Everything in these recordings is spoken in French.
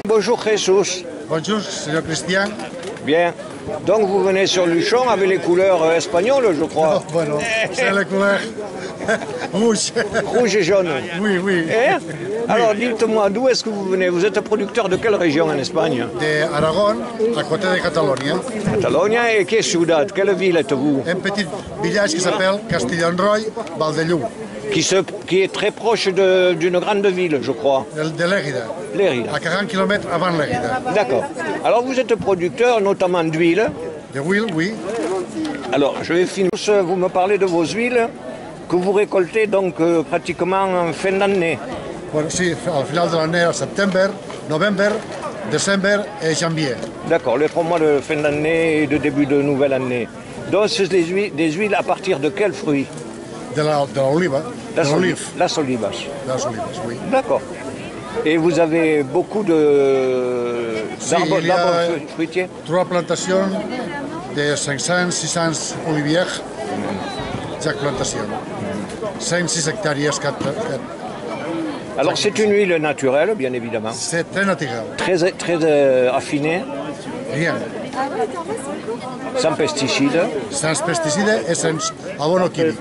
Bonjour Jesús. Bonjour, señor Cristian. Bien. Donc vous venez sur Luchon avec les couleurs espagnoles, je crois. Oh, bueno, c'est la couleur rouge. Rouge et jaune. Oui, oui. Eh? Alors dites-moi, d'où est-ce que vous venez? Vous êtes producteur de quelle région en Espagne? De Aragón, à côté de Catalogne. Catalogne. Et quelle ciudad? Quelle ville êtes-vous? Un petit village qui s'appelle Castellonroy, Valdelluc. Qui est très proche d'une grande ville, je crois. De Lérida. Lérida. À 40 km avant Lérida. D'accord. Alors vous êtes producteur notamment d'huile. De huile, oui. Alors je vais finir. Vous me parlez de vos huiles que vous récoltez donc pratiquement en fin d'année. Bueno, sí, al final de l'année, septembre, novembre, décembre et janvier. D'accord, les 3 mois de fin d'année et de début de nouvelle année. Donc c'est des huiles à partir de quels fruits? De l'oliva. Las olivas. Las olivas, oui. D'accord. Et vous avez beaucoup d'arbres fruitiers? 3 plantations de 500-600 oliviers. Chaque plantation. 5-6 hectares. Alors c'est une huile naturelle, bien évidemment. C'est très naturel. Très affinée. Rien. Sans pesticides. Sans pesticides et sans abono chimique.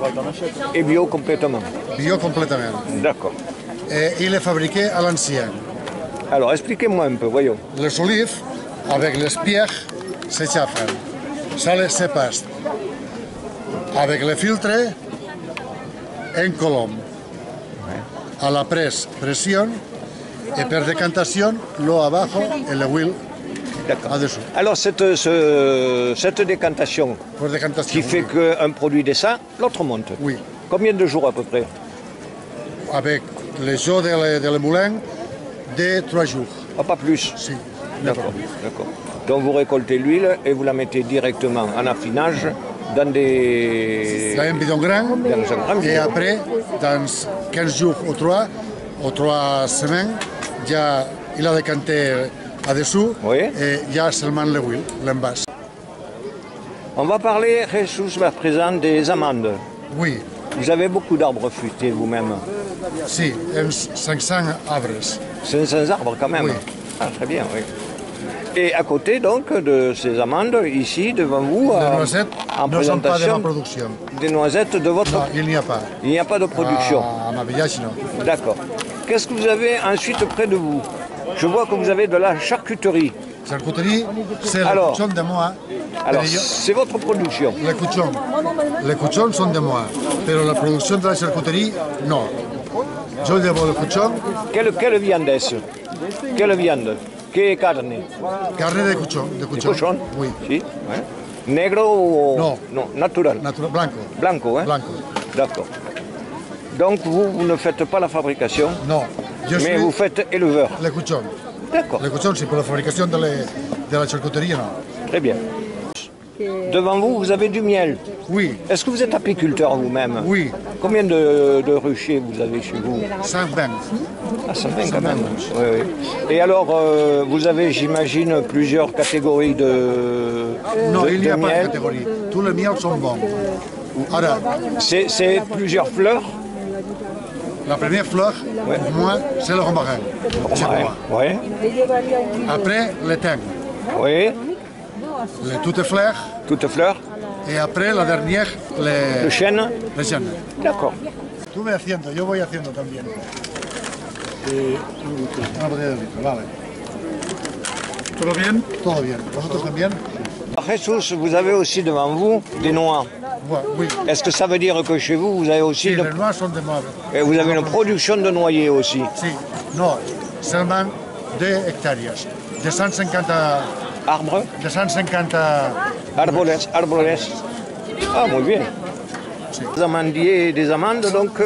Et bio complètement. Bio complètement. D'accord. Et il est fabriqué à l'ancien. Alors expliquez-moi un peu, voyons. Les olives, avec les pierres, s'échappent. Ça les sépare. Avec le filtre, en colombe. À la pression, et per décantation, l'eau abajo et l'huile au-dessous. Alors cette décantation qui fait qu'un produit descend, l'autre monte. Oui. Combien de jours à peu près? Avec les eaux de le moulin, de 3 jours. Ah, pas plus? Si. D'accord. Donc vous récoltez l'huile et vous la mettez directement en affinage dans des... Dans un bidon grand, et après, dans 15 jours ou 3 semaines, il a décanté au-dessous, oui. Et il y a seulement l'huile, l'envase. On va parler, Jesús, à présent des amandes. Oui. Vous avez beaucoup d'arbres fruités vous-même? Si, 500 arbres. 500 arbres quand même? Oui. Ah, très bien, oui. Et à côté donc de ces amandes, ici devant vous, les noisettes en ne sont pas de ma présentation, production. des noisettes de votre... Non, il n'y a pas. Il n'y a pas de production. À ma village, non. D'accord. Qu'est-ce que vous avez ensuite près de vous? Je vois que vous avez de la charcuterie. Charcuterie, c'est le couchon de moi. Alors, c'est votre production? Les couchons sont de moi, mais la production de la charcuterie, non. Je llevo le couchon. Quelle viande est-ce? Quelle viande? Quelle carne? Carne de couchon. De cochon? Oui. Sí, ouais. Negro? Non. Non, natural. Blanco. Blanco, hein? Blanco. D'accord. Donc vous ne faites pas la fabrication? Non. Mais vous faites éleveur? Les couchons. D'accord. Les couchons, c'est pour la fabrication de la charcuterie, non. Très bien. Devant vous, vous avez du miel. Oui. Est-ce que vous êtes apiculteur vous-même? Oui. Combien de ruchers vous avez chez vous? 120. Ah, 120 quand même. Oui, oui. Et alors, vous avez, j'imagine, plusieurs catégories de Non, il n'y a de pas miel. de catégorie. Tous les miels sont bons. Alors, C'est plusieurs fleurs? la première fleur, pour moi, c'est le romarin. C'est moi. Oui. Après, le thym. Oui. Les toutes fleurs. Toutes fleurs. Et après, la dernière, Le chêne. les chênes. D'accord. Tú ve haciendo, yo voy haciendo también. Una botella de litro, vale. ¿Todo bien? Todo bien. ¿Vosotros también? Jesús, vous avez aussi devant vous des noix. Oui. Est-ce que ça veut dire que chez vous, vous avez aussi... Sí, les noix sont de moi. Et vous avez une production de noyers aussi? Sí, no, seulement 2 hectares. De 150... Arbres? De 150... Árboles. Ah, muy bien. Sí. Des amandiers et des amandes, donc,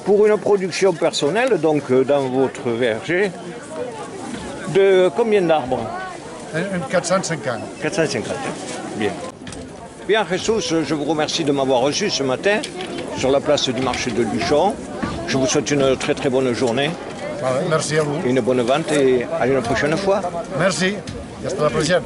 pour une production personnelle, donc, dans votre verger, de combien d'arbres? 450. 450. Bien. Bien, Jesús, je vous remercie de m'avoir reçu ce matin sur la place du marché de Luchon. Je vous souhaite une très très bonne journée. Merci à vous. Une bonne vente et à une prochaine fois. Merci. Et hasta la prochaine.